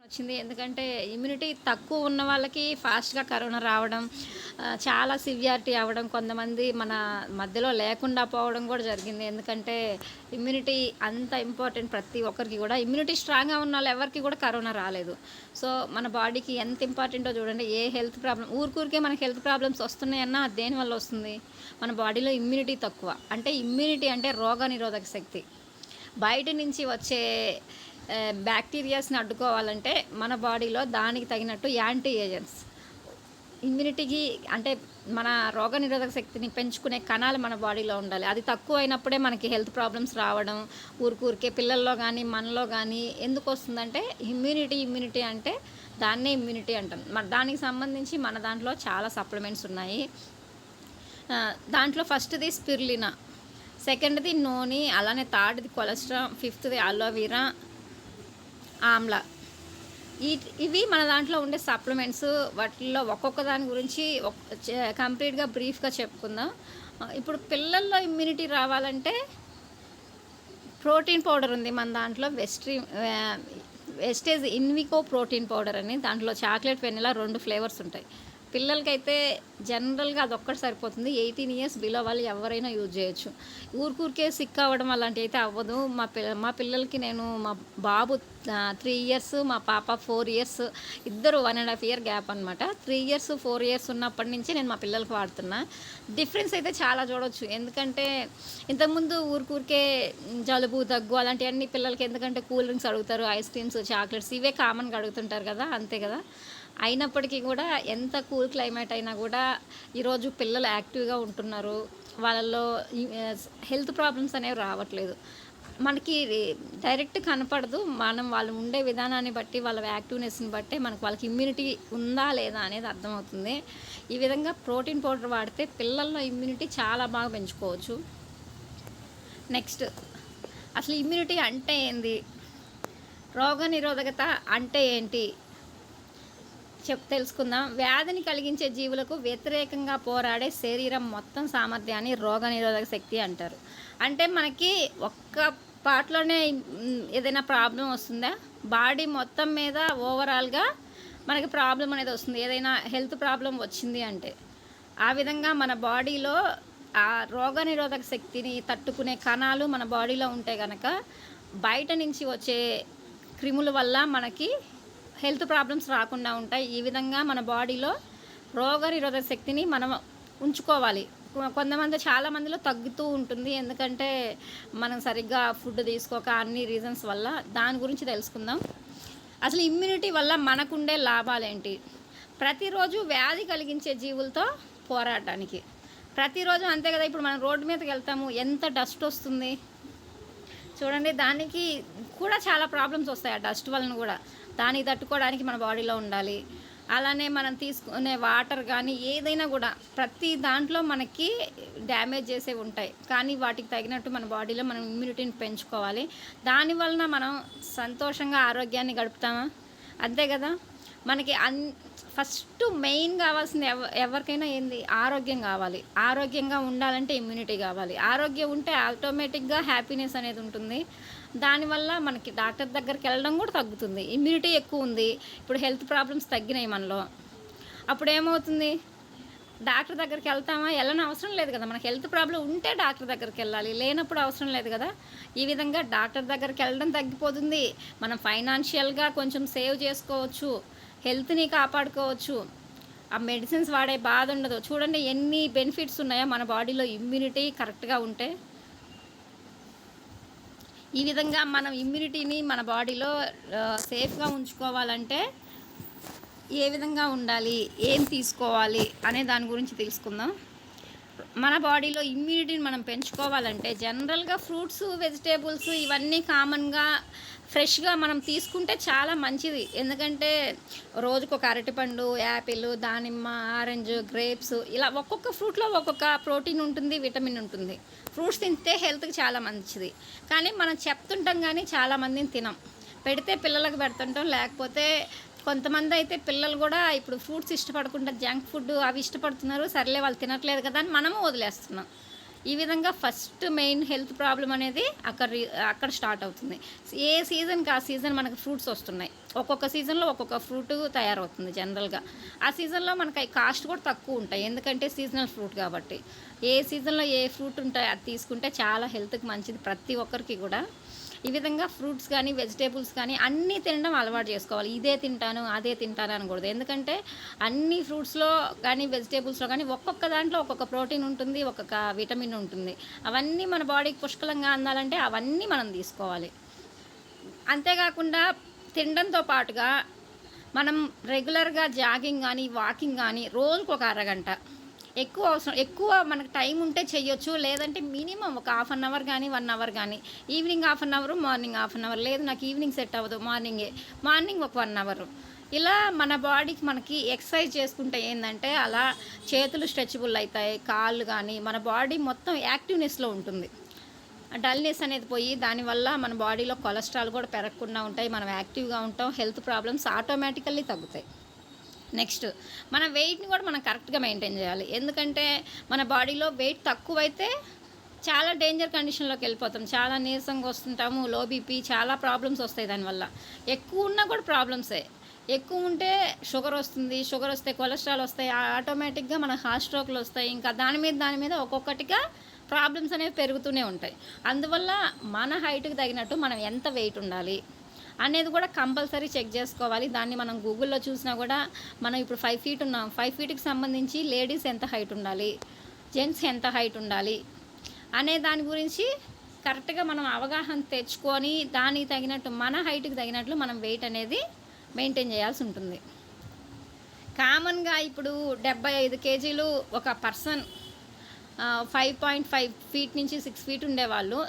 వచ్చింది. ఎందుకంటే ఇమ్యూనిటీ తక్కువ ఉన్న వాళ్ళకి ఫాస్ట్‌గా కరోనా రావడం, చాలా సివియారిటీ అవ్వడం, కొంతమంది మన మధ్యలో లేకుండా పోవడం కూడా జరిగింది. ఎందుకంటే ఇమ్యూనిటీ అంత ఇంపార్టెంట్ ప్రతి ఒక్కరికి కూడా. ఇమ్యూనిటీ స్ట్రాంగ్‌గా ఉన్నోళ్ళు ఎవరికీ కూడా కరోనా రాలేదు. సో, మన బాడీకి ఎంత ఇంపార్టెంటో చూడండి. ఏ హెల్త్ ప్రాబ్లమ్ ఊరికూరికే మనకి హెల్త్ ప్రాబ్లమ్స్ వస్తున్నాయన్నా అది దేనివల్ల వస్తుంది? మన బాడీలో ఇమ్యూనిటీ తక్కువ. అంటే ఇమ్యూనిటీ అంటే రోగనిరోధక శక్తి. బయట నుంచి వచ్చే బ్యాక్టీరియాస్ని అడ్డుకోవాలంటే మన బాడీలో దానికి తగినట్టు యాంటీ ఏజెంట్స్ ఇమ్యూనిటీకి అంటే మన రోగనిరోధక శక్తిని పెంచుకునే కణాలు మన బాడీలో ఉండాలి. అది తక్కువ అయినప్పుడే మనకి హెల్త్ ప్రాబ్లమ్స్ రావడం, ఊరికే పిల్లల్లో కానీ మనలో కానీ ఎందుకు వస్తుందంటే ఇమ్యూనిటీ అంటే దాన్నే ఇమ్యూనిటీ అంటాం. దానికి సంబంధించి మన దాంట్లో చాలా సప్లిమెంట్స్ ఉన్నాయి. దాంట్లో ఫస్ట్‌ది స్పిరులినా, సెకండ్‌ది నూనె, అలానే థర్డ్‌ది కొలెస్ట్రాల్, ఫిఫ్త్‌ది అలోవెరా, ఆమ్లా. ఇవి మన దాంట్లో ఉండే సప్లిమెంట్స్. వాటిల్లో ఒక్కొక్క దాని గురించి కంప్లీట్‌గా బ్రీఫ్‌గా చెప్పుకుందాం. ఇప్పుడు పిల్లల్లో ఇమ్యూనిటీ రావాలంటే ప్రోటీన్ పౌడర్ ఉంది మన దాంట్లో. వెస్టేజ్ ఇన్వికో ప్రోటీన్ పౌడర్ అని. దాంట్లో చాక్లెట్, వెనిలా 2 ఫ్లేవర్స్ ఉంటాయి. పిల్లలకైతే జనరల్‌గా అదొక్కటి సరిపోతుంది. 18 ఇయర్స్ బిలో వాళ్ళు ఎవరైనా యూజ్ చేయొచ్చు. ఊరికే సిక్ అవ్వడం అలాంటివి అయితే అవ్వదు. మా పిల్లలకి నేను మా బాబు 3 ఇయర్స్, మా పాప 4 ఇయర్స్, ఇద్దరు 1.5 ఇయర్ గ్యాప్ అనమాట. 3 ఇయర్స్, 4 ఇయర్స్ ఉన్నప్పటి నుంచి నేను మా పిల్లలకి వాడుతున్నా. డిఫరెన్స్ అయితే చాలా చూడొచ్చు. ఎందుకంటే ఇంతకుముందు ఊరికే జలుబు, దగ్గు అలాంటివన్నీ పిల్లలకి, ఎందుకంటే కూల్ డ్రింక్స్ అడుగుతారు, ఐస్ క్రీమ్స్, చాక్లెట్స్ ఇవే కామన్‌గా అడుగుతుంటారు కదా, అంతే కదా. అయినప్పటికీ కూడా ఎంత కూల్ క్లైమేట్ అయినా కూడా ఈరోజు పిల్లలు యాక్టివ్గా ఉంటున్నారు. వాళ్ళల్లో హెల్త్ ప్రాబ్లమ్స్ అనేవి రావట్లేదు. మనకి డైరెక్ట్ కనపడదు. మనం వాళ్ళు ఉండే విధానాన్ని బట్టి, వాళ్ళ యాక్టివ్నెస్ని బట్టే వాళ్ళకి ఇమ్యూనిటీ ఉందా లేదా అనేది అర్థమవుతుంది. ఈ విధంగా ప్రోటీన్ పౌడర్ వాడితే పిల్లల్లో ఇమ్యూనిటీ చాలా బాగా పెంచుకోవచ్చు. నెక్స్ట్, అసలు ఇమ్యూనిటీ అంటే ఏంది? రోగనిరోధకత అంటే ఏంటి తెలుసుకుందాం. వ్యాధిని కలిగించే జీవులకు వ్యతిరేకంగా పోరాడే శరీరం మొత్తం సామర్థ్యాన్ని రోగనిరోధక శక్తి అంటారు. అంటే మనకి ఒక్క పార్ట్లోనే ఏదైనా ప్రాబ్లం వస్తుందా? బాడీ మొత్తం మీద ఓవరాల్గా మనకి ప్రాబ్లం అనేది వస్తుంది. ఏదైనా హెల్త్ ప్రాబ్లం వచ్చింది అంటే ఆ విధంగా మన బాడీలో ఆ రోగనిరోధక శక్తిని తట్టుకునే కణాలు మన బాడీలో ఉంటే కనుక బయట నుంచి వచ్చే క్రిముల వల్ల మనకి హెల్త్ ప్రాబ్లమ్స్ రాకుండా ఉంటాయి. ఈ విధంగా మన బాడీలో రోగనిరోధక శక్తిని మనం ఉంచుకోవాలి. చాలా మందిలో తగ్గుతూ ఉంటుంది. ఎందుకంటే మనం సరిగ్గా ఫుడ్ తీసుకోక, అన్ని రీజన్స్ వల్ల. దాని గురించి తెలుసుకుందాం. అసలు ఇమ్యూనిటీ వల్ల మనకుండే లాభాలేంటి? ప్రతిరోజు వ్యాధి కలిగించే జీవులతో పోరాడటానికి ప్రతిరోజు అంతే కదా. ఇప్పుడు మనం రోడ్డు మీదకి వెళ్తాము, ఎంత డస్ట్ వస్తుంది చూడండి. దానికి కూడా చాలా ప్రాబ్లమ్స్ వస్తాయి. ఆ డస్ట్ వలన కూడా దానికి తట్టుకోవడానికి మన బాడీలో ఉండాలి. అలానే మనం తీసుకునే వాటర్ కానీ ఏదైనా కూడా ప్రతి దాంట్లో మనకి డ్యామేజ్ చేసేవి ఉంటాయి. కానీ వాటికి తగినట్టు మన బాడీలో మనం ఇమ్యూనిటీని పెంచుకోవాలి. దానివలన మనం సంతోషంగా ఆరోగ్యాన్ని గడుపుతామా? అంతే కదా. మనకి ఫస్ట్ మెయిన్ కావాల్సింది ఎవరికైనా ఏంది? ఆరోగ్యం కావాలి. ఆరోగ్యంగా ఉండాలంటే ఇమ్యూనిటీ కావాలి. ఆరోగ్యం ఉంటే ఆటోమేటిక్గా హ్యాపీనెస్ అనేది ఉంటుంది. దానివల్ల మనకి డాక్టర్ దగ్గరికి వెళ్ళడం కూడా తగ్గుతుంది. ఇమ్యూనిటీ ఎక్కువ ఉంది. ఇప్పుడు హెల్త్ ప్రాబ్లమ్స్ తగ్గినాయి మనలో. అప్పుడు ఏమవుతుంది? డాక్టర్ దగ్గరికి వెళ్తామా? వెళ్ళని అవసరం లేదు కదా. మనకి హెల్త్ ప్రాబ్లం ఉంటే డాక్టర్ దగ్గరికి వెళ్ళాలి, లేనప్పుడు అవసరం లేదు కదా. ఈ విధంగా డాక్టర్ దగ్గరికి వెళ్ళడం తగ్గిపోతుంది. మనం ఫైనాన్షియల్గా కొంచెం సేవ్ చేసుకోవచ్చు, హెల్త్ని కాపాడుకోవచ్చు. ఆ మెడిసిన్స్ వాడే బాధ ఉండదు. చూడండి ఎన్ని బెనిఫిట్స్ ఉన్నాయో మన బాడీలో ఇమ్యూనిటీ కరెక్ట్గా ఉంటే. ఈ విధంగా మనం ఇమ్యూనిటీని మన బాడీలో సేఫ్గా ఉంచుకోవాలంటే ఏ విధంగా ఉండాలి, ఏం తీసుకోవాలి అనే దాని గురించి తెలుసుకుందాం. మన బాడీలో ఇమ్యూనిటీని మనం పెంచుకోవాలంటే జనరల్గా ఫ్రూట్స్, వెజిటేబుల్స్ ఇవన్నీ కామన్గా ఫ్రెష్గా మనం తీసుకుంటే చాలా మంచిది. ఎందుకంటే రోజుకొక అరటిపండు, యాపిల్, దానిమ్మ, ఆరెంజ్, గ్రేప్స్ ఇలా ఒక్కొక్క ఫ్రూట్లో ఒక్కొక్క ప్రోటీన్ ఉంటుంది, విటమిన్ ఉంటుంది. ఫ్రూట్స్ తింటే హెల్త్కి చాలా మంచిది. కానీ మనం చెప్తుంటాం కానీ చాలామందిని తినం. పెడితే పిల్లలకు పెడుతుంటాం. లేకపోతే కొంతమంది అయితే పిల్లలు కూడా ఇప్పుడు ఫ్రూట్స్ ఇష్టపడకుండా జంక్ ఫుడ్ అవి ఇష్టపడుతున్నారు. సర్లే వాళ్ళు తినట్లేదు కదా అని మనము వదిలేస్తున్నాం. ఈ విధంగా ఫస్ట్ మెయిన్ హెల్త్ ప్రాబ్లం అనేది అక్కడ స్టార్ట్ అవుతుంది. ఏ సీజన్‌కి ఆ సీజన్ మనకు ఫ్రూట్స్ వస్తున్నాయి. ఒక్కొక్క సీజన్‌లో ఒక్కొక్క ఫ్రూట్ తయారవుతుంది జనరల్‌గా. ఆ సీజన్‌లో మనకు అయి కాస్ట్ కూడా తక్కువ ఉంటాయి. ఎందుకంటే సీజనల్ ఫ్రూట్ కాబట్టి. ఏ సీజన్‌లో ఏ ఫ్రూట్ ఉంటాయో అది తీసుకుంటే చాలా హెల్త్‌కి మంచిది ప్రతి ఒక్కరికి కూడా. ఈ విధంగా ఫ్రూట్స్ కానీ, వెజిటేబుల్స్ కానీ అన్నీ తినడం అలవాటు చేసుకోవాలి. ఇదే తింటాను, అదే తింటాను అనకూడదు. ఎందుకంటే అన్ని ఫ్రూట్స్‌లో కానీ, వెజిటేబుల్స్‌లో కానీ ఒక్కొక్క దాంట్లో ఒక్కొక్క ప్రోటీన్ ఉంటుంది, ఒక్కొక్క విటమిన్ ఉంటుంది. అవన్నీ మన బాడీకి పుష్కలంగా అందాలంటే అవన్నీ మనం తీసుకోవాలి. అంతేకాకుండా తినడంతో పాటుగా మనం రెగ్యులర్‌గా జాగింగ్ గానీ, వాకింగ్ గానీ రోజుకొక అరగంట ఎక్కువ మనకు టైం ఉంటే చెయ్యొచ్చు. లేదంటే మినిమమ్ ఒక హాఫ్ అన్ అవర్ గానీ, 1 అవర్ గానీ, evening half an hour, morning half an hour. లేదు నాకు ఈవినింగ్ సెట్ అవ్వదు మార్నింగ్ ఒక 1 అవర్. ఇలా మన బాడీకి మనకి ఎక్సర్సైజ్ చేసుకుంటే ఏందంటే అలా చేతులు స్ట్రెచబుల్ అయితాయి. కాళ్ళు గానీ, మన బాడీ మొత్తం యాక్టివ్‌నెస్‌లో ఉంటుంది. డల్‌నెస్ అనేది పోయి దానివల్ల మన బాడీలో కొలెస్ట్రాల్ కూడా పెరగకుండా ఉంటాయి. మనం యాక్టివ్‌గా ఉంటాం. హెల్త్ ప్రాబ్లమ్స్ ఆటోమేటికల్లీ తగ్గుతాయి. నెక్స్ట్ మన వెయిట్‌ని కూడా మనం కరెక్ట్‌గా మెయింటైన్ చేయాలి. ఎందుకంటే మన బాడీలో వెయిట్ తక్కువైతే చాలా డేంజర్ కండిషన్‌లోకి వెళ్ళిపోతాం. చాలా నీరసంగా వస్తుంటాము. లో బీపీ చాలా ప్రాబ్లమ్స్ వస్తాయి దానివల్ల. ఎక్కువ ఉన్నా కూడా ప్రాబ్లమ్సే. ఎక్కువ ఉంటే షుగర్ వస్తుంది. షుగర్ వస్తే కొలెస్ట్రాల్ వస్తాయి. ఆటోమేటిక్‌గా మన హార్ట్ స్ట్రోక్‌లు వస్తాయి. ఇంకా దాని మీద ఒక్కొక్కటిగా ప్రాబ్లమ్స్ అనేవి పెరుగుతూనే ఉంటాయి. అందువల్ల మన హైట్‌కి తగినట్టు మనం ఎంత వెయిట్ ఉండాలి అనేది కూడా కంపల్సరీ చెక్ చేసుకోవాలి. దాన్ని మనం గూగుల్‌లో చూసినా కూడా మనం ఇప్పుడు 5 ఫీట్ ఉన్నాం. 5 ఫీట్‌కి సంబంధించి లేడీస్ ఎంత హైట్ ఉండాలి, జెంట్స్ ఎంత హైట్ ఉండాలి అనే దాని గురించి కరెక్ట్‌గా మనం అవగాహన తెచ్చుకొని దానికి తగినట్టు మన హైట్‌కి తగినట్లు మనం వెయిట్ అనేది మెయింటైన్ చేయాల్సి ఉంటుంది. కామన్‌గా ఇప్పుడు 75 కేజీలు ఒక పర్సన్ 5.5 ఫీట్ నుంచి 6 ఫీట్ ఉండేవాళ్ళు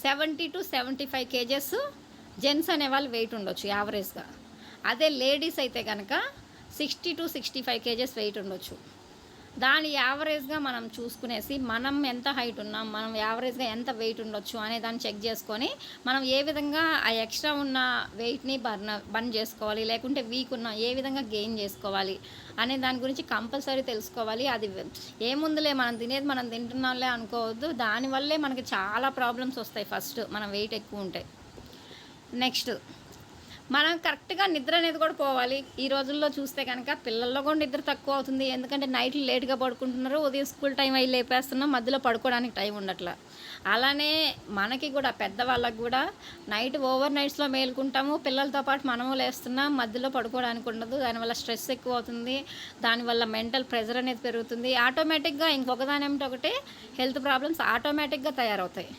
70-75 కేజెస్ జెంట్స్ అనేవాళ్ళు వెయిట్ ఉండొచ్చు యావరేజ్‌గా. అదే లేడీస్ అయితే కనుక 60-65 కేజెస్ వెయిట్ ఉండొచ్చు. దాని యావరేజ్‌గా మనం చూసుకునేసి మనం ఎంత హైట్ ఉన్నాం, మనం యావరేజ్‌గా ఎంత వెయిట్ ఉండొచ్చు అనే దాన్ని చెక్ చేసుకొని మనం ఏ విధంగా ఆ ఎక్స్ట్రా ఉన్న వెయిట్‌ని బర్న్ చేసుకోవాలి, లేకుంటే వీక్ ఉన్న ఏ విధంగా గెయిన్ చేసుకోవాలి అనే దాని గురించి కంపల్సరీ తెలుసుకోవాలి. అది ఏముందిలే మనం తినేది మనం తింటున్నాంలే అనుకోవద్దు. దానివల్లే మనకి చాలా ప్రాబ్లమ్స్ వస్తాయి ఫస్ట్ మనం వెయిట్ ఎక్కువ ఉంటే. నెక్స్ట్ మనం కరెక్ట్‌గా నిద్ర అనేది కూడా పోవాలి. ఈ రోజుల్లో చూస్తే కనుక పిల్లల్లో కూడా నిద్ర తక్కువ అవుతుంది. ఎందుకంటే నైట్లు లేట్‌గా పడుకుంటున్నారు. ఉదయం స్కూల్ టైం అయ్యి లేపేస్తున్నాం. మధ్యలో పడుకోవడానికి టైం ఉండట్లా. అలానే మనకి కూడా పెద్దవాళ్ళకి కూడా ఓవర్ నైట్స్‌లో మేలుకుంటాము. పిల్లలతో పాటు మనము లేస్తున్నాం. మధ్యలో పడుకోవడానికి ఉండదు. దానివల్ల స్ట్రెస్ ఎక్కువ అవుతుంది. దానివల్ల మెంటల్ ప్రెషర్ అనేది పెరుగుతుంది. ఆటోమేటిక్‌గా ఇంకొకదానేమిటి ఒకటి హెల్త్ ప్రాబ్లమ్స్ ఆటోమేటిక్‌గా తయారవుతాయి.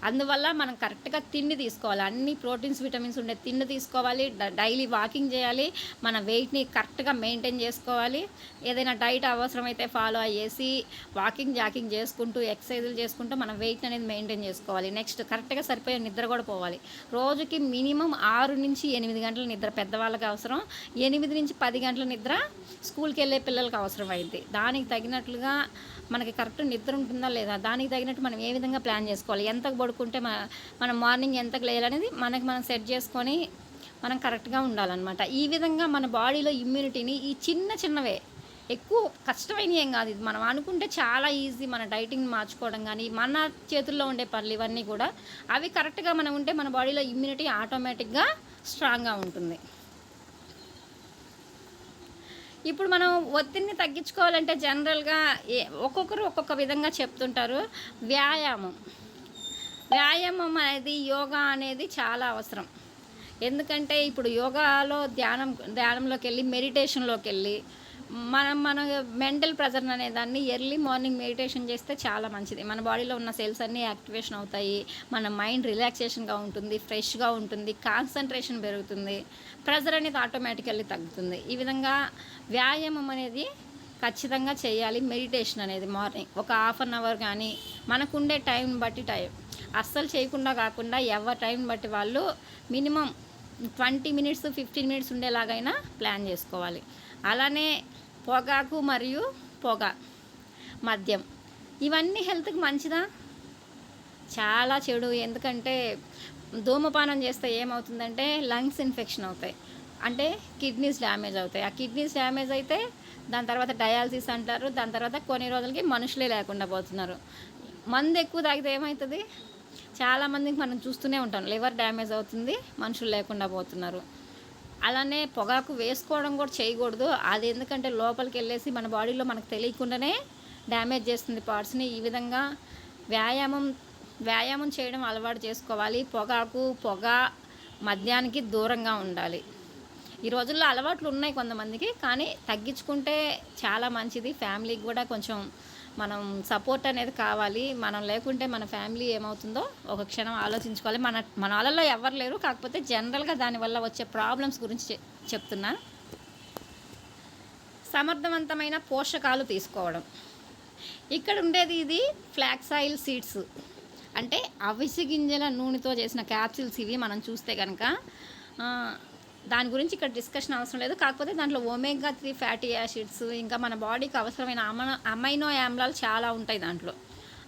అందువల్ల మనం కరెక్ట్‌గా తిండి తీసుకోవాలి. అన్ని ప్రోటీన్స్, విటమిన్స్ ఉండే తిండి తీసుకోవాలి. డైలీ వాకింగ్ చేయాలి. మన వెయిట్‌ని కరెక్ట్‌గా మెయింటైన్ చేసుకోవాలి. ఏదైనా డైట్ అవసరమైతే ఫాలో అయ్యేసి వాకింగ్, జాకింగ్ చేసుకుంటూ, ఎక్సర్సైజులు చేసుకుంటూ మనం వెయిట్ అనేది మెయింటైన్ చేసుకోవాలి. నెక్స్ట్ కరెక్ట్‌గా సరిపోయే నిద్ర కూడా పోవాలి. రోజుకి మినిమమ్ 6-8 గంటల నిద్ర పెద్దవాళ్ళకి అవసరం. 8-10 గంటల నిద్ర స్కూల్కి వెళ్ళే పిల్లలకి అవసరమైద్ది. దానికి తగినట్లుగా మనకి కరెక్ట్ నిద్ర ఉంటుందా లేదా, దానికి తగినట్టు మనం ఏ విధంగా ప్లాన్ చేసుకోవాలి, ఎంతకు పడుకుంటే మనం మార్నింగ్ ఎంతకు లేయాలనేది మనం సెట్ చేసుకొని మనం కరెక్ట్గా ఉండాలన్నమాట. ఈ విధంగా మన బాడీలో ఇమ్యూనిటీని ఈ చిన్నవే ఎక్కువ కష్టమైనవి ఏం కాదు. ఇది మనం అనుకుంటే చాలా ఈజీ. మన డైటింగ్ మార్చుకోవడం కానీ మన చేతుల్లో ఉండే పనులు ఇవన్నీ కూడా అవి కరెక్ట్గా మనం ఉంటే మన బాడీలో ఇమ్యూనిటీ ఆటోమేటిక్గా స్ట్రాంగ్గా ఉంటుంది. ఇప్పుడు మనం ఒత్తిడిని తగ్గించుకోవాలంటే జనరల్గా ఒక్కొక్కరు ఒక్కొక్క విధంగా చెప్తుంటారు. వ్యాయామం అనేది యోగా అనేది చాలా అవసరం. ఎందుకంటే ఇప్పుడు యోగాలో ధ్యానంలోకి వెళ్ళి మెడిటేషన్లోకి వెళ్ళి మన మెంటల్ ప్రెజర్ అనే దాన్ని ఎర్లీ మార్నింగ్ మెడిటేషన్ చేస్తే చాలా మంచిది. మన బాడీలో ఉన్న సెల్స్ అన్నీ యాక్టివేషన్ అవుతాయి. మన మైండ్ రిలాక్సేషన్గా ఉంటుంది, ఫ్రెష్గా ఉంటుంది, కాన్సన్ట్రేషన్ పెరుగుతుంది, ప్రెజర్ అనేది ఆటోమేటికల్లీ తగ్గుతుంది. ఈ విధంగా వ్యాయామం అనేది ఖచ్చితంగా చేయాలి. మెడిటేషన్ అనేది మార్నింగ్ ఒక హాఫ్ అన్ అవర్ కానీ మనకుండే టైం బట్టి అస్సలు చేయకుండా కాకుండా ఎవరి టైం బట్టి వాళ్ళు మినిమం 20 మినిట్స్ 15 మినిట్స్ ఉండేలాగైనా ప్లాన్ చేసుకోవాలి. అలానే పొగాకు మరియు మద్యం ఇవన్నీ హెల్త్కి మంచిదా? చాలా చెడు. ఎందుకంటే ధూమపానం చేస్తే ఏమవుతుందంటే లంగ్స్ ఇన్ఫెక్షన్ అవుతాయి, అంటే కిడ్నీస్ డ్యామేజ్ అవుతాయి. ఆ కిడ్నీస్ డ్యామేజ్ అయితే దాని తర్వాత డయాలసిస్ అంటారు. దాని తర్వాత కొన్ని రోజులకి మనుషులే లేకుండా పోతున్నారు. మందు ఎక్కువ తాగితే ఏమవుతుంది? చాలామందికి మనం చూస్తూనే ఉంటాం, లివర్ డ్యామేజ్ అవుతుంది, మనుషులు లేకుండా పోతున్నారు. అలానే పొగాకు వేసుకోవడం కూడా చేయకూడదు. అది ఎందుకంటే లోపలికి వెళ్ళేసి మన బాడీలో మనకు తెలియకుండానే డ్యామేజ్ చేస్తుంది పార్ట్స్ని. ఈ విధంగా వ్యాయామం చేయడం అలవాటు చేసుకోవాలి. పొగ మద్యానికి దూరంగా ఉండాలి. ఈ రోజుల్లో అలవాట్లు ఉన్నాయి కొంతమందికి, కానీ తగ్గించుకుంటే చాలా మంచిది. ఫ్యామిలీకి కూడా కొంచెం మనం సపోర్ట్ అనేది కావాలి. మనం లేకుంటే మన ఫ్యామిలీ ఏమవుతుందో ఒక క్షణం ఆలోచించుకోవాలి. మన వాళ్ళలో ఎవరు లేరు, కాకపోతే జనరల్గా దానివల్ల వచ్చే ప్రాబ్లమ్స్ గురించి చెప్తున్నా. సమర్థవంతమైన పోషకాలు తీసుకోవడం. ఇక్కడ ఉండేది ఇది ఫ్లాక్స్ ఆయిల్ సీడ్స్, అంటే అవిసె గింజల నూనెతో చేసిన క్యాప్సిల్స్ ఇవి. మనం చూస్తే కనుక దాని గురించి ఇక్కడ డిస్కషన్ అవసరం లేదు. కాకపోతే దాంట్లో ఒమేగా 3 ఫ్యాటీ యాసిడ్స్, ఇంకా మన బాడీకి అవసరమైన అమైనో ఆమ్లాలు చాలా ఉంటాయి దాంట్లో.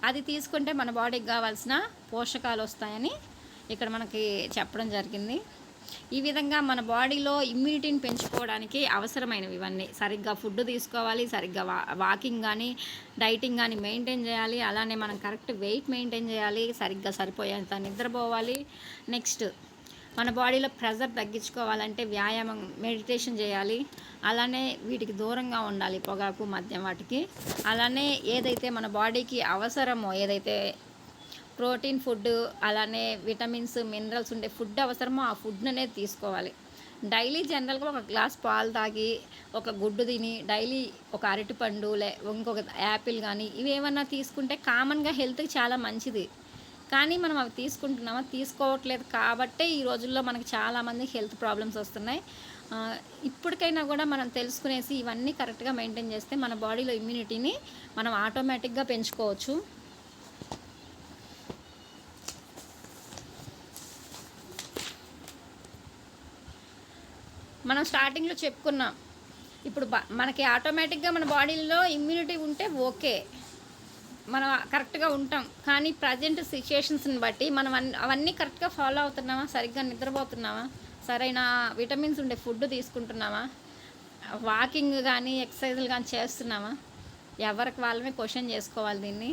అది తీసుకుంటే మన బాడీకి కావాల్సిన పోషకాలు వస్తాయని ఇక్కడ మనకి చెప్పడం జరిగింది. ఈ విధంగా మన బాడీలో ఇమ్యూనిటీని పెంచుకోవడానికి అవసరమైనవి ఇవన్నీ. సరిగ్గా ఫుడ్ తీసుకోవాలి, సరిగ్గా వాకింగ్ కానీ డైటింగ్ కానీ మెయింటైన్ చేయాలి. అలానే మనం కరెక్ట్ వెయిట్ మెయింటైన్ చేయాలి, సరిగ్గా సరిపోయేంత నిద్రపోవాలి. నెక్స్ట్ మన బాడీలో ప్రెషర్ తగ్గించుకోవాలంటే వ్యాయామం, మెడిటేషన్ చేయాలి. అలానే వీటికి దూరంగా ఉండాలి, పొగాకు మద్యం వాటికి. అలానే ఏదైతే మన బాడీకి అవసరమో, ఏదైతే ప్రోటీన్ ఫుడ్, అలానే విటమిన్స్, మినరల్స్ ఉండే ఫుడ్ అవసరమో ఆ ఫుడ్ అనేది తీసుకోవాలి. డైలీ జనరల్గా ఒక గ్లాస్ పాలు తాగి, ఒక గుడ్డు తిని, డైలీ ఒక అరటిపండు ఇంకొక యాపిల్ కానీ ఇవేమన్నా తీసుకుంటే కామన్గా హెల్త్కి చాలా మంచిది. కానీ మనం అవి తీసుకుంటున్నామా? తీసుకోవట్లేదు. కాబట్టే ఈ రోజుల్లో మనకి చాలామంది హెల్త్ ప్రాబ్లమ్స్ వస్తున్నాయి. ఇప్పటికైనా కూడా మనం తెలుసుకునేసి ఇవన్నీ కరెక్ట్గా మెయింటైన్ చేస్తే మన బాడీలో ఇమ్యూనిటీని మనం ఆటోమేటిక్గా పెంచుకోవచ్చు. మనం స్టార్టింగ్లో చెప్పుకున్నాం, ఇప్పుడు మనకి ఆటోమేటిక్గా మన బాడీలో ఇమ్యూనిటీ ఉంటే ఓకే, మనం కరెక్ట్గా ఉంటాం. కానీ ప్రజెంట్ సిచ్యుయేషన్స్ని బట్టి మనం అవన్నీ కరెక్ట్గా ఫాలో అవుతున్నామా? సరిగ్గా నిద్రపోతున్నామా? సరైన విటమిన్స్ ఉండే ఫుడ్ తీసుకుంటున్నామా? వాకింగ్ కానీ ఎక్సర్సైజులు కానీ చేస్తున్నామా? ఎవరికి వాళ్ళమే క్వశ్చన్ చేసుకోవాలి దీన్ని.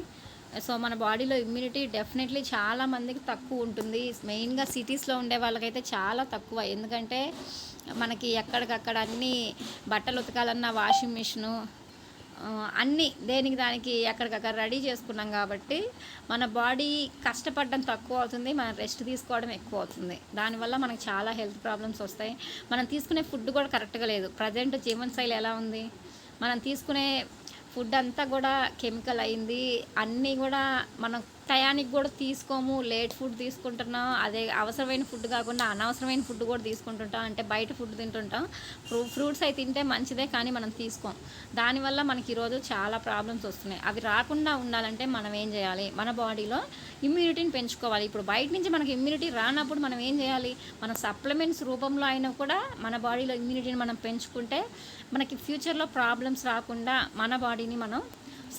సో మన బాడీలో ఇమ్యూనిటీ డెఫినెట్లీ చాలామందికి తక్కువ ఉంటుంది. మెయిన్గా సిటీస్లో ఉండే వాళ్ళకైతే చాలా తక్కువ. ఎందుకంటే మనకి ఎక్కడికక్కడ అన్నీ బట్టలు ఉతకాలన్నా వాషింగ్ మిషను, అన్నీ దేనికి దానికి ఎక్కడికక్కడ రెడీ చేసుకున్నాం కాబట్టి మన బాడీ కష్టపడడం తక్కువ అవుతుంది, మనం రెస్ట్ తీసుకోవడం ఎక్కువ అవుతుంది. దానివల్ల మనకు చాలా హెల్త్ ప్రాబ్లమ్స్ వస్తాయి. మనం తీసుకునే ఫుడ్ కూడా కరెక్ట్గా లేదు. ప్రజెంట్ జీవనశైలి ఎలా ఉంది? మనం తీసుకునే ఫుడ్ అంతా కూడా కెమికల్ అయింది. అన్నీ కూడా మనం టయానికి కూడా తీసుకోము, లేట్ ఫుడ్ తీసుకుంటున్నాం. అదే అవసరమైన ఫుడ్ కాకుండా అనవసరమైన ఫుడ్ కూడా తీసుకుంటుంటాం. అంటే బయట ఫుడ్ తింటుంటాం. ఫ్రూట్స్ అయితే తింటే మంచిదే, కానీ మనం తీసుకోం. దానివల్ల మనకి ఈరోజు చాలా ప్రాబ్లమ్స్ వస్తున్నాయి. అవి రాకుండా ఉండాలంటే మనం ఏం చేయాలి? మన బాడీలో ఇమ్యూనిటీని పెంచుకోవాలి. ఇప్పుడు బయట నుంచి మనకి ఇమ్యూనిటీ రానప్పుడు మనం ఏం చేయాలి? మన సప్లిమెంట్స్ రూపంలో అయినా కూడా మన బాడీలో ఇమ్యూనిటీని మనం పెంచుకుంటే మనకి ఫ్యూచర్లో ప్రాబ్లమ్స్ రాకుండా మన బాడీని మనం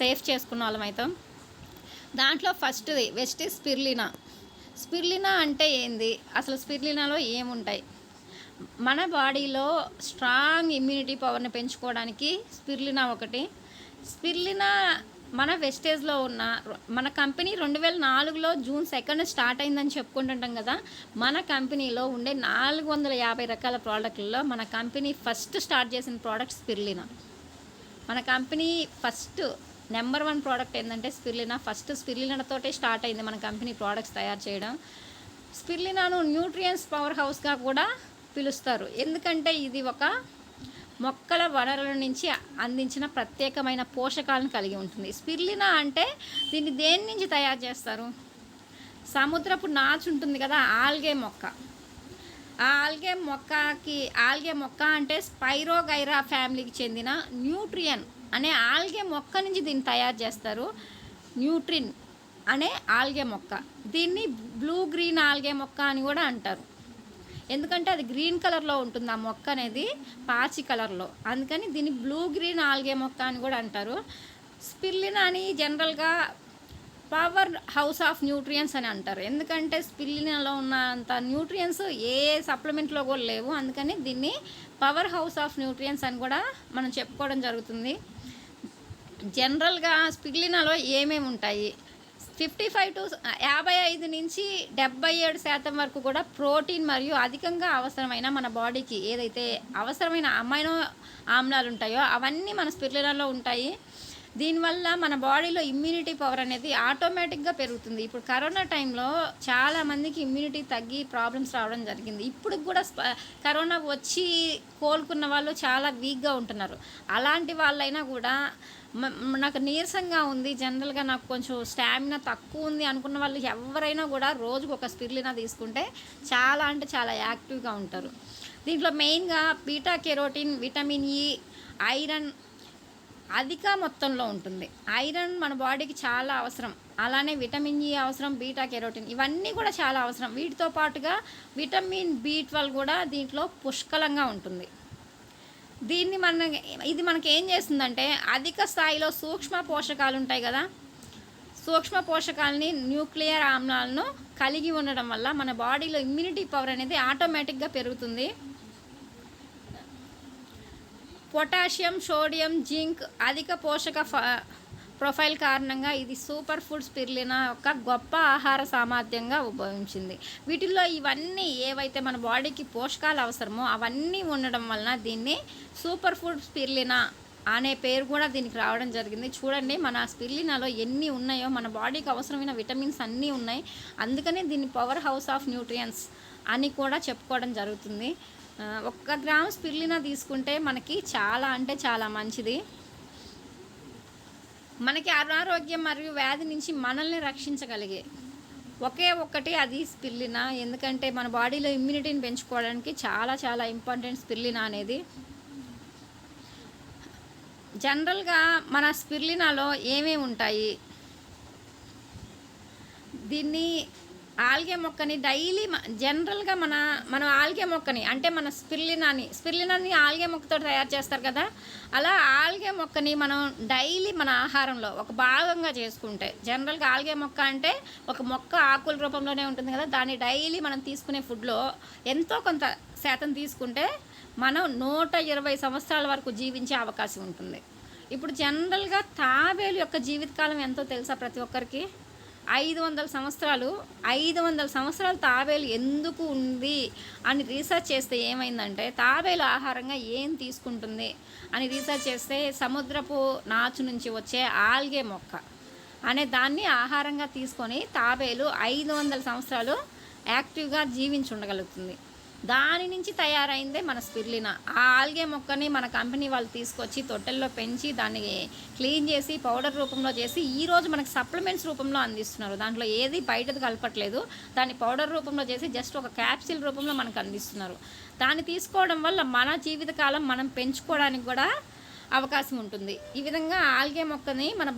సేఫ్ చేసుకున్న వాళ్ళం అవుతాం. దాంట్లో ఫస్ట్ది వెస్ట్ స్పిరులినా. స్పిరులినా అంటే ఏంది? అసలు స్పిరులినాలో ఏముంటాయి? మన బాడీలో స్ట్రాంగ్ ఇమ్యూనిటీ పవర్ని పెంచుకోవడానికి స్పిరులినా ఒకటి. స్పిరులినా మన వెస్టేజ్లో ఉన్న మన కంపెనీ 2004లో జూన్ 2 స్టార్ట్ అయిందని చెప్పుకుంటుంటాం కదా. మన కంపెనీలో ఉండే 450 రకాల ప్రోడక్ట్లలో మన కంపెనీ ఫస్ట్ స్టార్ట్ చేసిన ప్రోడక్ట్ స్పిరులినా. మన కంపెనీ ఫస్ట్ నెంబర్ 1 ప్రోడక్ట్ ఏంటంటే స్పిరులినా. ఫస్ట్ స్పిరులినాతోటే స్టార్ట్ అయింది మన కంపెనీ ప్రోడక్ట్స్ తయారు చేయడం. స్పిరులినాను న్యూట్రియన్స్ పవర్ హౌస్గా కూడా పిలుస్తారు. ఎందుకంటే ఇది ఒక మొక్కల వనరుల నుంచి అందించిన ప్రత్యేకమైన పోషకాలను కలిగి ఉంటుంది. స్పిరులినా అంటే దీన్ని దేని నుంచి తయారు చేస్తారు? సముద్రపు నాచు ఉంటుంది కదా, ఆల్గే మొక్క. ఆ ఆల్గే మొక్క అంటే స్పైరోగైరా ఫ్యామిలీకి చెందిన న్యూట్రియన్ అనే ఆల్గే మొక్క నుంచి దీన్ని తయారు చేస్తారు. న్యూట్రిన్ అనే ఆల్గే మొక్క. దీన్ని బ్లూ గ్రీన్ ఆల్గే మొక్క అని కూడా అంటారు. ఎందుకంటే అది గ్రీన్ కలర్లో ఉంటుంది ఆ మొక్క అనేది, పాచి కలర్లో. అందుకని దీన్ని బ్లూ గ్రీన్ ఆల్గే మొక్క అని కూడా అంటారు. స్పిరులినా అని జనరల్గా పవర్ హౌస్ ఆఫ్ న్యూట్రియన్స్ అని అంటారు. ఎందుకంటే స్పిరులినాలో ఉన్నంత న్యూట్రియన్స్ ఏ సప్లిమెంట్లో కూడా లేవు. అందుకని దీన్ని పవర్ హౌస్ ఆఫ్ న్యూట్రియన్స్ అని కూడా మనం చెప్పుకోవడం జరుగుతుంది. జనరల్గా స్పిరులినాలో ఏమేమి ఉంటాయి? 55 నుంచి 77% వరకు కూడా ప్రోటీన్ మరియు అధికంగా అవసరమైన మన బాడీకి ఏదైతే అవసరమైన అమైనో ఆమ్లాలు ఉంటాయో అవన్నీ మన స్పిరులినాలో ఉంటాయి. దీనివల్ల మన బాడీలో ఇమ్యూనిటీ పవర్ అనేది ఆటోమేటిక్గా పెరుగుతుంది. ఇప్పుడు కరోనా టైంలో చాలామందికి ఇమ్యూనిటీ తగ్గి ప్రాబ్లమ్స్ రావడం జరిగింది. ఇప్పుడు కూడా కరోనా వచ్చి కోలుకున్న వాళ్ళు చాలా వీక్గా ఉంటున్నారు. అలాంటి వాళ్ళైనా కూడా నాకు నీరసంగా ఉంది, జనరల్గా నాకు కొంచెం స్టామినా తక్కువ ఉంది అనుకున్న వాళ్ళు ఎవరైనా కూడా రోజుకు ఒక స్పిరులినా తీసుకుంటే చాలా అంటే చాలా యాక్టివ్గా ఉంటారు. దీంట్లో మెయిన్గా beta carotene, vitamin E, iron అధిక మొత్తంలో ఉంటుంది. ఐరన్ మన బాడీకి చాలా అవసరం. అలానే విటమిన్ ఈ అవసరం, బీటా కెరోటిన్ ఇవన్నీ కూడా చాలా అవసరం. వీటితో పాటుగా విటమిన్ B12 కూడా దీంట్లో పుష్కలంగా ఉంటుంది. ఇది మనకి ఏం చేస్తుందంటే అధిక స్థాయిలో సూక్ష్మ పోషకాలు ఉంటాయి కదా, సూక్ష్మ పోషకాలని న్యూక్లియర్ ఆమ్లాలను కలిగి ఉండడం వల్ల మన బాడీలో ఇమ్యూనిటీ పవర్ అనేది ఆటోమేటిక్గా పెరుగుతుంది. పొటాషియం, సోడియం, జింక్ అధిక పోషక ప్రొఫైల్ కారణంగా ఇది సూపర్ ఫుడ్ స్పిరులినా యొక్క గొప్ప ఆహార సామర్థ్యంగా ఉద్భవించింది. వీటిల్లో ఇవన్నీ ఏవైతే మన బాడీకి పోషకాలు అవసరమో అవన్నీ ఉండడం వలన దీన్ని సూపర్ ఫుడ్ స్పిరులినా అనే పేరు కూడా దీనికి రావడం జరిగింది. చూడండి మన స్పిరులినాలో ఎన్ని ఉన్నాయో, మన బాడీకి అవసరమైన విటమిన్స్ అన్నీ ఉన్నాయి. అందుకనే దీన్ని పవర్ హౌస్ ఆఫ్ న్యూట్రియన్స్ అని కూడా చెప్పుకోవడం జరుగుతుంది. 1 గ్రాము స్పిరులినా తీసుకుంటే మనకి చాలా అంటే చాలా మంచిది. మనకి అనారోగ్యం మరియు వ్యాధి నుంచి మనల్ని రక్షించగలిగే ఒకే ఒక్కటి అది స్పిరులినా. ఎందుకంటే మన బాడీలో ఇమ్యూనిటీని పెంచుకోవడానికి చాలా చాలా ఇంపార్టెంట్ స్పిరులినా అనేది. జనరల్గా మన స్పిరులినాలో ఏమేమి ఉంటాయి, దీన్ని ఆల్గే మొక్కని డైలీ జనరల్గా మనం ఆల్గే మొక్కని అంటే మన స్పిరులినాని ఆల్గే మొక్కతో తయారు చేస్తారు కదా, అలా ఆల్గే మొక్కని మనం డైలీ మన ఆహారంలో ఒక భాగంగా చేసుకుంటే, జనరల్గా ఆల్గే మొక్క అంటే ఒక మొక్క ఆకుల రూపంలోనే ఉంటుంది కదా, దాన్ని డైలీ మనం తీసుకునే ఫుడ్లో ఎంతో కొంత శాతం తీసుకుంటే మనం 120 సంవత్సరాల వరకు జీవించే అవకాశం ఉంటుంది. ఇప్పుడు జనరల్గా తాబేలు యొక్క జీవితకాలం ఎంతో తెలుసా ప్రతి ఒక్కరికి? 500 సంవత్సరాలు. 500 సంవత్సరాలు తాబేలు ఎందుకు ఉంది అని రీసెర్చ్ చేస్తే ఏమైందంటే, తాబేలు ఆహారంగా ఏం తీసుకుంటుంది అని రీసెర్చ్ చేస్తే సముద్రపు నాచు నుంచి వచ్చే ఆల్గే మొక్క అనే దాన్ని ఆహారంగా తీసుకొని తాబేలు 500 సంవత్సరాలు యాక్టివ్గా జీవించి ఉండగలుగుతుంది. దాని నుంచి తయారైందే మన స్పిరులినా. ఆ ఆల్గే మొక్కని మన కంపెనీ వాళ్ళు తీసుకొచ్చి తొట్టెల్లో పెంచి దాన్ని క్లీన్ చేసి పౌడర్ రూపంలో చేసి ఈరోజు మనకు సప్లిమెంట్స్ రూపంలో అందిస్తున్నారు. దాంట్లో ఏది బయటది కలపట్లేదు, దాన్ని పౌడర్ రూపంలో చేసి జస్ట్ ఒక క్యాప్సిల్ రూపంలో మనకు అందిస్తున్నారు. దాన్ని తీసుకోవడం వల్ల మన జీవితకాలం మనం పెంచుకోవడానికి కూడా అవకాశం ఉంటుంది. ఈ విధంగా ఆల్గే మొక్కని మన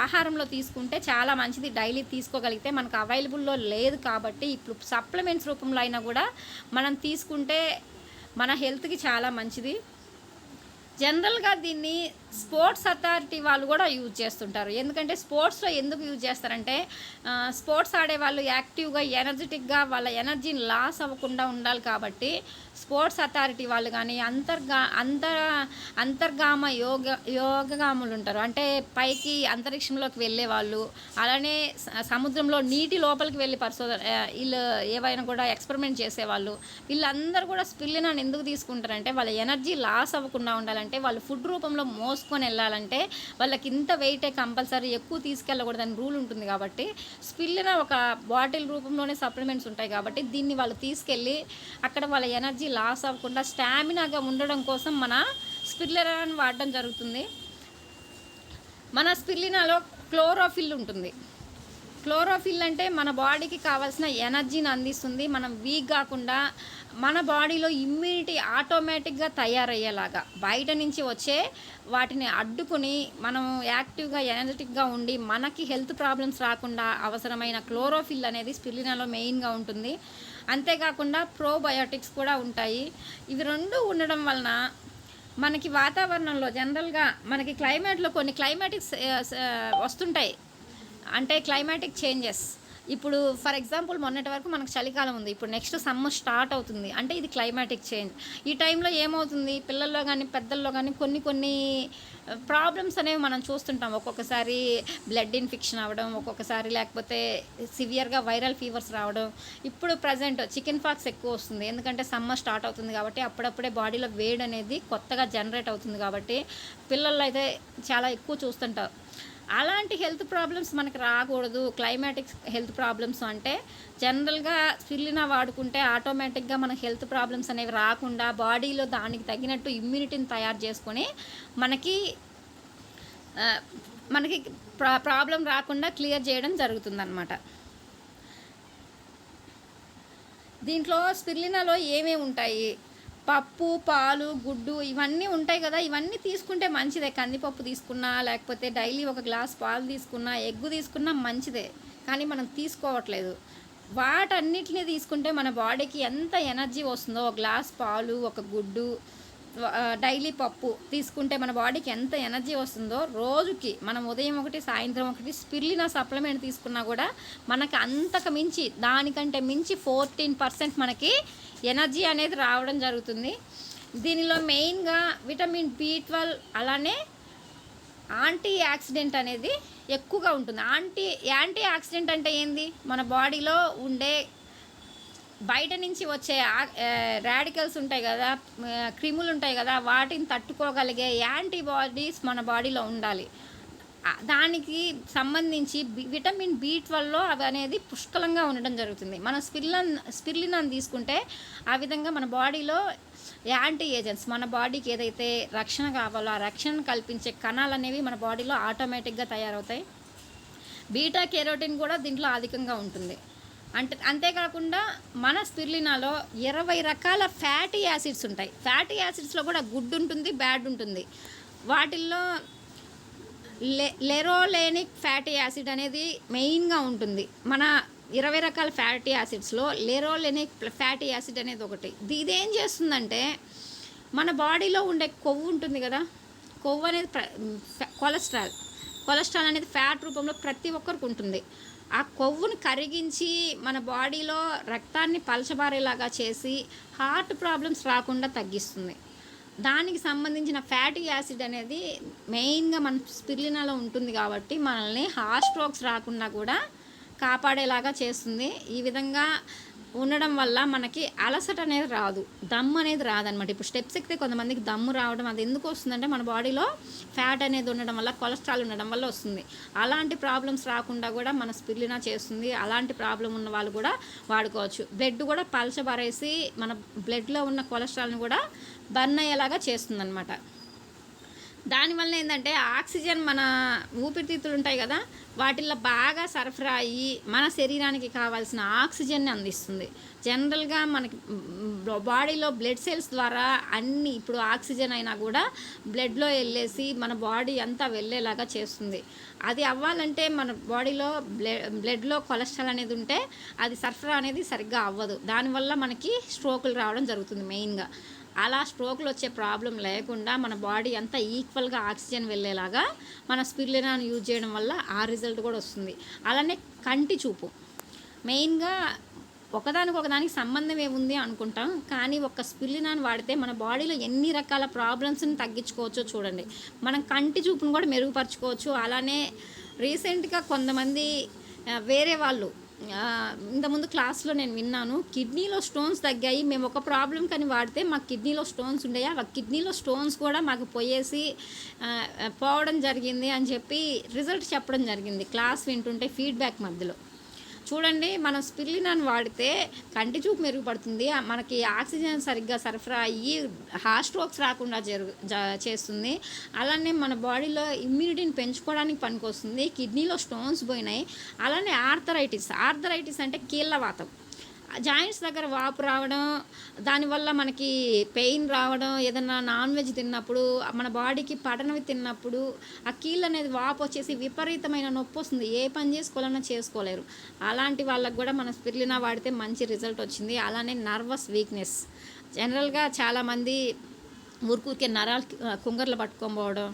ఆహారంలో తీసుకుంటే చాలా మంచిది. డైలీ తీసుకోగలిగితే మనకు అవైలబుల్లో లేదు కాబట్టి ఇప్పుడు సప్లిమెంట్స్ రూపంలో అయినా కూడా మనం తీసుకుంటే మన హెల్త్కి చాలా మంచిది. జనరల్గా దీన్ని స్పోర్ట్స్ అథారిటీ వాళ్ళు కూడా యూజ్ చేస్తుంటారు. ఎందుకంటే స్పోర్ట్స్లో ఎందుకు యూజ్ చేస్తారంటే, స్పోర్ట్స్ ఆడేవాళ్ళు యాక్టివ్గా ఎనర్జెటిక్గా వాళ్ళ ఎనర్జీని లాస్ అవ్వకుండా ఉండాలి కాబట్టి స్పోర్ట్స్ అథారిటీ వాళ్ళు కానీ అంతర్గామ యోగగాములు ఉంటారు, అంటే పైకి అంతరిక్షంలోకి వెళ్ళే వాళ్ళు, అలానే సముద్రంలో నీటి లోపలికి వెళ్ళి వీళ్ళు ఏవైనా కూడా ఎక్స్పెరిమెంట్ చేసేవాళ్ళు, వీళ్ళందరూ కూడా స్పిరులినాని ఎందుకు తీసుకుంటారంటే వాళ్ళ ఎనర్జీ లాస్ అవ్వకుండా ఉండాలంటే, వాళ్ళు ఫుడ్ రూపంలో మోసుకొని వెళ్ళాలంటే వాళ్ళకి ఇంత వెయిటే కంపల్సరీ, ఎక్కువ తీసుకెళ్ళకూడదని రూల్ ఉంటుంది. కాబట్టి స్పిరులినా ఒక బాటిల్ రూపంలోనే సప్లిమెంట్స్ ఉంటాయి కాబట్టి దీన్ని వాళ్ళు తీసుకెళ్ళి అక్కడ వాళ్ళ ఎనర్జీ లాస్ అవ్వకుండా స్టామినాగా ఉండడం కోసం మన స్పిరులినాని వాడడం జరుగుతుంది. మన స్పిరులినాలో క్లోరోఫిల్ ఉంటుంది. క్లోరోఫిల్ అంటే మన బాడీకి కావాల్సిన ఎనర్జీని అందిస్తుంది. మనం వీక్ కాకుండా మన బాడీలో ఇమ్యూనిటీ ఆటోమేటిక్గా తయారయ్యేలాగా బయట నుంచి వచ్చే వాటిని అడ్డుకుని మనం యాక్టివ్గా ఎనర్జెటిక్గా ఉండి మనకి హెల్త్ ప్రాబ్లమ్స్ రాకుండా అవసరమైన క్లోరోఫిల్ అనేది స్పిరులినాలో మెయిన్గా ఉంటుంది. అంతేకాకుండా ప్రోబయోటిక్స్ కూడా ఉంటాయి. ఇవి రెండు ఉండడం వలన మనకి వాతావరణంలో జనరల్గా మనకి క్లైమేట్లో కొన్ని క్లైమాటిక్స్ వస్తుంటాయి, అంటే క్లైమాటిక్ చేంజెస్. ఇప్పుడు ఫర్ ఎగ్జాంపుల్ మొన్నటి వరకు మనకు చలికాలం ఉంది. ఇప్పుడు నెక్స్ట్ సమ్మర్ స్టార్ట్ అవుతుంది. అంటే ఇది క్లైమాటిక్ చేంజ్. ఈ టైంలో ఏమవుతుంది పిల్లల్లో గానీ, పెద్దల్లో గానీ కొన్ని కొన్ని ప్రాబ్లమ్స్ అనేవి మనం చూస్తుంటాం. ఒక్కొక్కసారి బ్లడ్ ఇన్ఫెక్షన్ అవ్వడం, ఒక్కొక్కసారి లేకపోతే సివియర్‌గా వైరల్ ఫీవర్స్ రావడం. ఇప్పుడు ప్రెజెంట్ చికెన్ పాక్స్ ఎక్కువ వస్తుంది. ఎందుకంటే సమ్మర్ స్టార్ట్ అవుతుంది కాబట్టి అప్పుడప్పుడే బాడీలో వేడనేది కొత్తగా జనరేట్ అవుతుంది కాబట్టి పిల్లల్లో అయితే చాలా ఎక్కువ చూస్తుంటాం. అలాంటి హెల్త్ ప్రాబ్లమ్స్ మనకు రాకూడదు. క్లైమాటిక్ హెల్త్ ప్రాబ్లమ్స్ అంటే జనరల్‌గా స్పిరులినా వాడుకుంటే ఆటోమేటిక్‌గా మన హెల్త్ ప్రాబ్లమ్స్ అనేవి రాకుండా బాడీలో దానికి తగినట్టు ఇమ్యూనిటీని తయారు చేసుకొని మనకి ఆహ్, మనకి ప్రాబ్లమ్ రాకుండా క్లియర్ చేయడం జరుగుతుందనమాట. దీంట్లో స్పిరులినాలో ఏమేమి ఉంటాయి? పప్పు, పాలు, గుడ్డు ఇవన్నీ ఉంటాయి కదా! ఇవన్నీ తీసుకుంటే మంచిదే. కందిపప్పు తీసుకున్నా, లేకపోతే డైలీ ఒక గ్లాస్ పాలు తీసుకున్నా, ఎగ్గు తీసుకున్నా మంచిదే. కానీ మనం తీసుకోవట్లేదు. వాటన్నిటిని తీసుకుంటే మన బాడీకి ఎంత ఎనర్జీ వస్తుందో, ఒక గ్లాస్ పాలు, ఒక గుడ్డు, డైలీ పప్పు తీసుకుంటే మన బాడీకి ఎంత ఎనర్జీ వస్తుందో, రోజుకి మనం ఉదయం ఒకటి, సాయంత్రం ఒకటి స్పిరులినా సప్లిమెంట్ తీసుకున్నా కూడా మనకు అంతకు మించి, దానికంటే మించి 14% మనకి ఎనర్జీ అనేది రావడం జరుగుతుంది. దీనిలో మెయిన్‌గా విటమిన్ బి12 అలానే యాంటీ ఆక్సిడెంట్ అనేది ఎక్కువగా ఉంటుంది. యాంటీ ఆక్సిడెంట్ అంటే ఏంది? మన బాడీలో ఉండే బయట నుంచి వచ్చే రాడికల్స్ ఉంటాయి కదా, క్రిములు ఉంటాయి కదా, వాటిని తట్టుకోగలిగే యాంటీబాడీస్ మన బాడీలో ఉండాలి. దానికి సంబంధించి విటమిన్ బి12లో అవి అనేది పుష్కలంగా ఉండడం జరుగుతుంది. మనం స్పిరులినాను తీసుకుంటే ఆ విధంగా మన బాడీలో యాంటీ ఏజెంట్స్, మన బాడీకి ఏదైతే రక్షణ కావాలో ఆ రక్షణ కల్పించే కణాలు అనేవి మన బాడీలో ఆటోమేటిక్గా తయారవుతాయి. బీటా కెరోటిన్ కూడా దీంట్లో అధికంగా ఉంటుంది. అంతేకాకుండా మన స్పిరులినాలో 20 రకాల ఫ్యాటీ యాసిడ్స్ ఉంటాయి. ఫ్యాటీ యాసిడ్స్లో కూడా గుడ్ ఉంటుంది, బ్యాడ్ ఉంటుంది. వాటిల్లో లెరోలేనిక్ ఫ్యాటీ యాసిడ్ అనేది మెయిన్‌గా ఉంటుంది. మన 20 రకాల ఫ్యాటీ యాసిడ్స్‌లో లెరోలెనిక్ ఫ్యాటీ యాసిడ్ అనేది ఒకటి. ఇదేం చేస్తుందంటే మన బాడీలో ఉండే కొవ్వు ఉంటుంది కదా, కొవ్వు అనేది కొలెస్ట్రాల్ అనేది ఫ్యాట్ రూపంలో ప్రతి ఒక్కరికి ఉంటుంది. ఆ కొవ్వును కరిగించి మన బాడీలో రక్తాన్ని పలచబారేలాగా చేసి హార్ట్ ప్రాబ్లమ్స్ రాకుండా తగ్గిస్తుంది. దానికి సంబంధించిన ఫ్యాటీ యాసిడ్ అనేది మెయిన్‌గా మన స్పిరులినాలో ఉంటుంది కాబట్టి మనల్ని హార్ట్ స్ట్రోక్స్ రాకుండా కూడా కాపాడేలాగా చేస్తుంది. ఈ విధంగా ఉండడం వల్ల మనకి అలసట అనేది రాదు, దమ్ము అనేది రాదనమాట. ఇప్పుడు స్టెప్స్ ఎక్కితే కొంతమందికి దమ్ము రావడం అది ఎందుకు వస్తుందంటే మన బాడీలో ఫ్యాట్ అనేది ఉండడం వల్ల, కొలెస్ట్రాల్ ఉండడం వల్ల వస్తుంది. అలాంటి ప్రాబ్లమ్స్ రాకుండా కూడా మన స్పిరులినా చేస్తుంది. అలాంటి ప్రాబ్లం ఉన్న వాళ్ళు కూడా వాడుకోవచ్చు. బ్లడ్ కూడా పలచబరేసి మన బ్లడ్లో ఉన్న కొలెస్ట్రాల్ని కూడా బర్న్ అయ్యేలాగా చేస్తుందన్నమాట. దానివల్ల ఏంటంటే ఆక్సిజన్ మన ఊపిరితిత్తులు ఉంటాయి కదా, వాటిల్లో బాగా సరఫరా అయ్యి మన శరీరానికి కావాల్సిన ఆక్సిజన్ని అందిస్తుంది. జనరల్గా మనకి బాడీలో బ్లడ్ సెల్స్ ద్వారా అన్ని ఇప్పుడు ఆక్సిజన్ అయినా కూడా బ్లడ్లో వెళ్ళేసి మన బాడీ అంతా వెళ్ళేలాగా చేస్తుంది. అది అవ్వాలంటే మన బాడీలో బ్లడ్లో కొలెస్ట్రాల్ అనేది ఉంటే అది సరఫరా అనేది సరిగ్గా అవ్వదు. దానివల్ల మనకి స్ట్రోకులు రావడం జరుగుతుంది మెయిన్‌గా. అలా స్ట్రోక్లు వచ్చే ప్రాబ్లం లేకుండా మన బాడీ అంతా ఈక్వల్గా ఆక్సిజన్ వెళ్ళేలాగా మన స్పిరులినాను యూజ్ చేయడం వల్ల ఆ రిజల్ట్ కూడా వస్తుంది. అలానే కంటి చూపు మెయిన్‌గా ఒకదానికి సంబంధం ఏముంది అనుకుంటాం, కానీ ఒక స్పిరులినాను వాడితే మన బాడీలో ఎన్ని రకాల ప్రాబ్లమ్స్ని తగ్గించుకోవచ్చో చూడండి. మనం కంటి చూపును కూడా మెరుగుపరుచుకోవచ్చు. అలానే రీసెంట్గా కొంతమంది వేరే వాళ్ళు ఇంతకుముందు క్లాస్లో నేను విన్నాను, కిడ్నీలో స్టోన్స్ తగ్గాయి, మేము ఒక ప్రాబ్లం కానీ వాడితే మాకు కిడ్నీలో స్టోన్స్ ఉండేవి, ఆ కిడ్నీలో స్టోన్స్ కూడా మాకు పోవడం జరిగింది అని చెప్పి రిజల్ట్ చెప్పడం జరిగింది క్లాస్ వింటుంటే ఫీడ్బ్యాక్ మధ్యలో. చూడండి, మనం స్పిరులినాను వాడితే కంటి చూపు మెరుగుపడుతుంది, మనకి ఆక్సిజన్ సరిగ్గా సరఫరా అయ్యి హార్ట్ స్ట్రోక్స్ రాకుండా చేస్తుంది. అలానే మన బాడీలో ఇమ్యూనిటీని పెంచుకోవడానికి పనికొస్తుంది. కిడ్నీలో స్టోన్స్ పోయినాయి. అలానే ఆర్థరైటిస్ అంటే కీళ్ళవాతం, జాయింట్స్ దగ్గర వాపు రావడం, దానివల్ల మనకి పెయిన్ రావడం, ఏదన్నా నాన్ వెజ్ తిన్నప్పుడు, మన బాడీకి పడనవి తిన్నప్పుడు ఆ కీళ్ళు అనేది వాపు వచ్చేసి విపరీతమైన నొప్పి వస్తుంది. ఏ పని చేసుకోవాలన్నా చేసుకోలేరు. అలాంటి వాళ్ళకు కూడా మన స్పిరులినా వాడితే మంచి రిజల్ట్ వచ్చింది. అలానే నర్వస్ వీక్నెస్, జనరల్గా చాలామంది ఊరికే నరాలు కుంగర్లు పట్టుకొని పోవడం,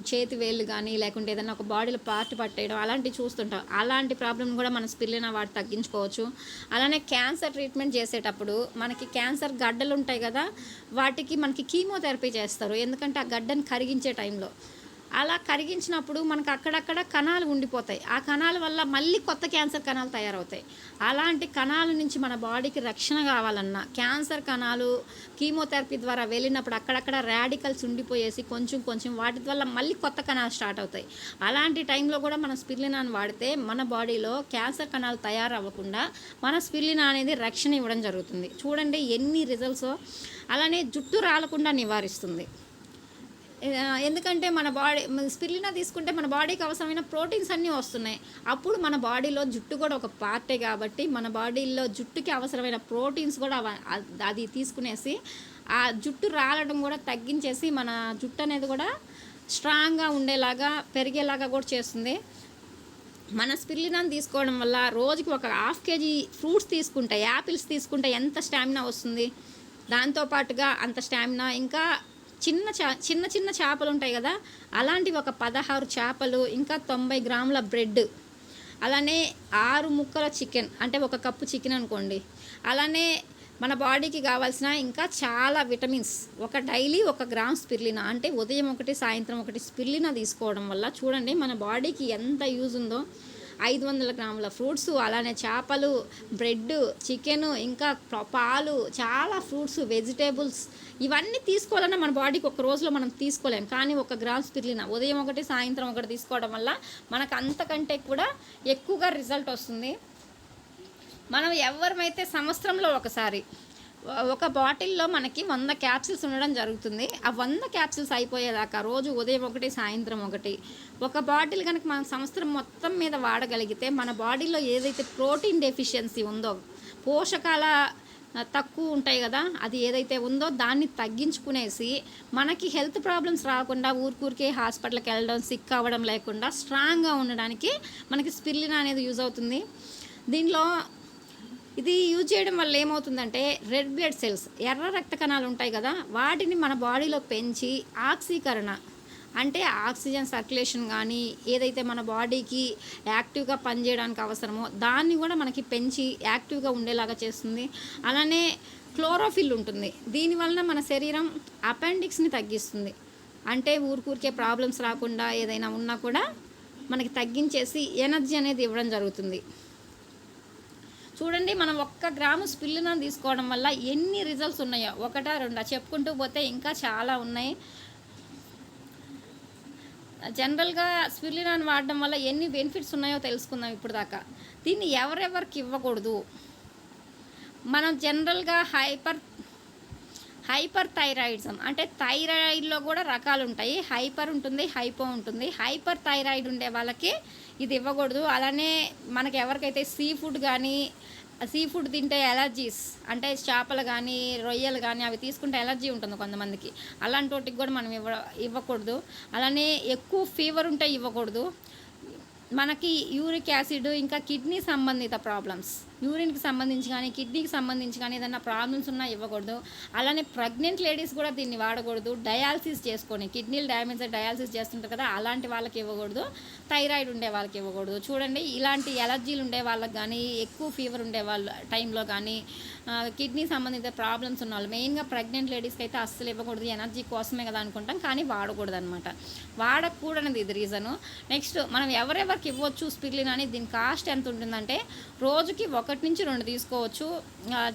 చేతి వేళ్ళు కానీ లేకుంటే ఏదైనా ఒక బాడీలో పార్ట్ పట్టేయడం అలాంటివి చూస్తుంటాం. అలాంటి ప్రాబ్లమ్ కూడా మన స్పిరులినా వాడి తగ్గించుకోవచ్చు. అలానే క్యాన్సర్ ట్రీట్మెంట్ చేసేటప్పుడు మనకి క్యాన్సర్ గడ్డలు ఉంటాయి కదా, వాటికి మనకి కీమోథెరపీ చేస్తారు. ఎందుకంటే ఆ గడ్డను కరిగించే టైంలో అలా కరిగించినప్పుడు మనకు అక్కడక్కడ కణాలు ఉండిపోతాయి. ఆ కణాల వల్ల మళ్ళీ కొత్త క్యాన్సర్ కణాలు తయారవుతాయి. అలాంటి కణాల నుంచి మన బాడీకి రక్షణ కావాలన్నా క్యాన్సర్ కణాలు కీమోథెరపీ ద్వారా వెళ్ళినప్పుడు అక్కడక్కడ రాడికల్స్ ఉండిపోయేసి కొంచెం కొంచెం వాటి వల్ల మళ్ళీ కొత్త కణాలు స్టార్ట్ అవుతాయి. అలాంటి టైంలో కూడా మనం స్పిరులినాను వాడితే మన బాడీలో క్యాన్సర్ కణాలు తయారవ్వకుండా మన స్పిరులినా అనేది రక్షణ ఇవ్వడం జరుగుతుంది. చూడండి ఎన్ని రిజల్ట్సో. అలానే జుట్టు రాలకుండా నివారిస్తుంది. ఎందుకంటే మన బాడీ స్పిరులినా తీసుకుంటే మన బాడీకి అవసరమైన ప్రోటీన్స్ అన్నీ వస్తున్నాయి. అప్పుడు మన బాడీలో జుట్టు కూడా ఒక పార్టే కాబట్టి మన బాడీలో జుట్టుకి అవసరమైన ప్రోటీన్స్ కూడా అది తీసుకునేసి ఆ జుట్టు రాలడం కూడా తగ్గించేసి మన జుట్టు అనేది కూడా స్ట్రాంగ్గా ఉండేలాగా పెరిగేలాగా కూడా చేస్తుంది. మన స్పిరులినాను తీసుకోవడం వల్ల రోజుకి ఒక 1/2 kg ఫ్రూట్స్ తీసుకుంటే, యాపిల్స్ తీసుకుంటే ఎంత స్టామినా వస్తుంది. దాంతోపాటుగా అంత స్టామినా ఇంకా చిన్న చిన్న చేపలు ఉంటాయి కదా, అలాంటివి ఒక 16 చేపలు, ఇంకా 90 గ్రాముల బ్రెడ్, అలానే 6 ముక్కల చికెన్, అంటే 1 కప్పు చికెన్ అనుకోండి. అలానే మన బాడీకి కావాల్సిన ఇంకా చాలా విటమిన్స్, డైలీ 1 గ్రామ్ స్పిరులినా, అంటే ఉదయం 1 సాయంత్రం 1 స్పిరులినా తీసుకోవడం వల్ల చూడండి మన బాడీకి ఎంత యూజ్ ఉందో. 500 గ్రాముల ఫ్రూట్స్, అలానే చేపలు, బ్రెడ్, చికెను, ఇంకా పాలు, చాలా ఫ్రూట్స్, వెజిటేబుల్స్ ఇవన్నీ తీసుకోవాలన్నా మన బాడీకి ఒక రోజులో మనం తీసుకోలేం. కానీ 1 గ్రామ్ స్పిరులినా ఉదయం 1 సాయంత్రం 1 తీసుకోవడం వల్ల మనకు అంతకంటే కూడా ఎక్కువగా రిజల్ట్ వస్తుంది. మనం ఎవరమైతే సంవత్సరంలో ఒకసారి ఒక బాటిల్లో మనకి 100 క్యాప్సిల్స్ ఉండడం జరుగుతుంది. ఆ 100 క్యాప్సిల్స్ అయిపోయేదాకా రోజు ఉదయం 1 సాయంత్రం 1 ఒక బాటిల్ కనుక మనం సంవత్సరం మొత్తం మీద వాడగలిగితే మన బాడీలో ఏదైతే ప్రోటీన్ డెఫిషియన్సీ ఉందో, పోషకాల తక్కువ ఉంటాయి కదా, అది ఏదైతే ఉందో దాన్ని తగ్గించుకునేసి మనకి హెల్త్ ప్రాబ్లమ్స్ రాకుండా ఊరికే హాస్పిటల్కి వెళ్ళడం, సిక్ అవ్వడం లేకుండా స్ట్రాంగ్గా ఉండడానికి మనకి స్పిరులినా అనేది యూజ్ అవుతుంది. దీనిలో ఇది యూజ్ చేయడం వల్ల ఏమవుతుందంటే రెడ్ బ్లడ్ సెల్స్, ఎర్ర రక్త కణాలు ఉంటాయి కదా, వాటిని మన బాడీలో పెంచి ఆక్సీకరణ, అంటే ఆక్సిజన్ సర్క్యులేషన్ కానీ ఏదైతే మన బాడీకి యాక్టివ్గా పనిచేయడానికి అవసరమో దాన్ని కూడా మనకి పెంచి యాక్టివ్గా ఉండేలాగా చేస్తుంది. అలానే క్లోరోఫిల్ ఉంటుంది. దీనివలన మన శరీరం అపెండిక్స్ని తగ్గిస్తుంది. అంటే ఊరికే ప్రాబ్లమ్స్ రాకుండా ఏదైనా ఉన్నా కూడా మనకి తగ్గించేసి ఎనర్జీ అనేది ఇవ్వడం జరుగుతుంది. చూడండి మనం 1 గ్రాము స్పిరులినా తీసుకోవడం వల్ల ఎన్ని రిజల్ట్స్ ఉన్నాయో, 1 2 చెప్పుకుంటూ పోతే ఇంకా చాలా ఉన్నాయి. జనరల్గా స్పిరులినాను వాడడం వల్ల ఎన్ని బెనిఫిట్స్ ఉన్నాయో తెలుసుకుందాం ఇప్పుడు దాకా. దీన్ని ఎవరెవరికి ఇవ్వకూడదు. మనం జనరల్గా హైపర్ థైరాయిడిజం, అంటే థైరాయిడ్లో కూడా రకాలు ఉంటాయి. హైపర్ ఉంటుంది, హైపో ఉంటుంది. హైపర్ థైరాయిడ్ ఉండే వాళ్ళకి ఇది ఇవ్వకూడదు. అలానే మనకి ఎవరికైతే సీ ఫుడ్ తింటే ఎలర్జీస్, అంటే చేపలు కానీ రొయ్యలు కానీ అవి తీసుకుంటే ఎలర్జీ ఉంటుంది కొంతమందికి, అలాంటి వాటికి కూడా మనం ఇవ్వకూడదు. అలానే ఎక్కువ ఫీవర్ ఉంటే ఇవ్వకూడదు. మనకి యూరిక్ యాసిడ్, ఇంకా కిడ్నీ సంబంధిత ప్రాబ్లమ్స్, యూరిన్కి సంబంధించి కానీ కిడ్నీకి సంబంధించి కానీ ఏదైనా ప్రాబ్లమ్స్ ఉన్నా ఇవ్వకూడదు. అలానే ప్రెగ్నెంట్ లేడీస్ కూడా దీన్ని వాడకూడదు. డయాలసిస్ చేసుకొని కిడ్నీలు డ్యామేజ్ డయాలసిస్ చేస్తుంటారు కదా, అలాంటి వాళ్ళకి ఇవ్వకూడదు. థైరాయిడ్ ఉండే వాళ్ళకి ఇవ్వకూడదు. చూడండి ఇలాంటి ఎలర్జీలు ఉండే వాళ్ళకి కానీ, ఎక్కువ ఫీవర్ ఉండే వాళ్ళ టైంలో కానీ, కిడ్నీ సంబంధిత ప్రాబ్లమ్స్ ఉన్న వాళ్ళు, మెయిన్గా ప్రెగ్నెంట్ లేడీస్కి అయితే అస్సలు ఇవ్వకూడదు. ఎనర్జీ కోసమే కదా అనుకుంటాం, కానీ వాడకూడదు అనమాట. వాడకూడనిది ఇది రీజను. నెక్స్ట్ మనం ఎవరెవరికి ఇవ్వచ్చు స్పిరులినా అని, దీని కాస్ట్ ఎంత ఉంటుందంటే రోజుకి 1 నుంచి 2 తీసుకోవచ్చు.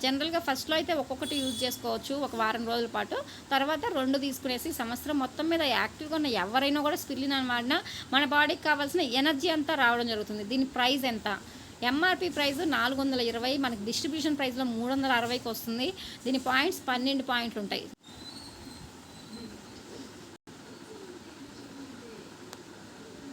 జనరల్గా ఫస్ట్లో అయితే ఒక్కొక్కటి యూజ్ చేసుకోవచ్చు 1 వారం రోజుల పాటు. తర్వాత 2 తీసుకునేసి సంవత్సరం మొత్తం మీద యాక్టివ్గా ఉన్న ఎవరైనా కూడా స్పిరులినా వాడినా మన బాడీకి కావాల్సిన ఎనర్జీ అంతా రావడం జరుగుతుంది. దీని ప్రైస్ ఎంత? ఎంఆర్పి ప్రైస్ 420, మనకి డిస్ట్రిబ్యూషన్ ప్రైస్లో 360కి వస్తుంది. దీని పాయింట్స్ 12 పాయింట్లు ఉంటాయి.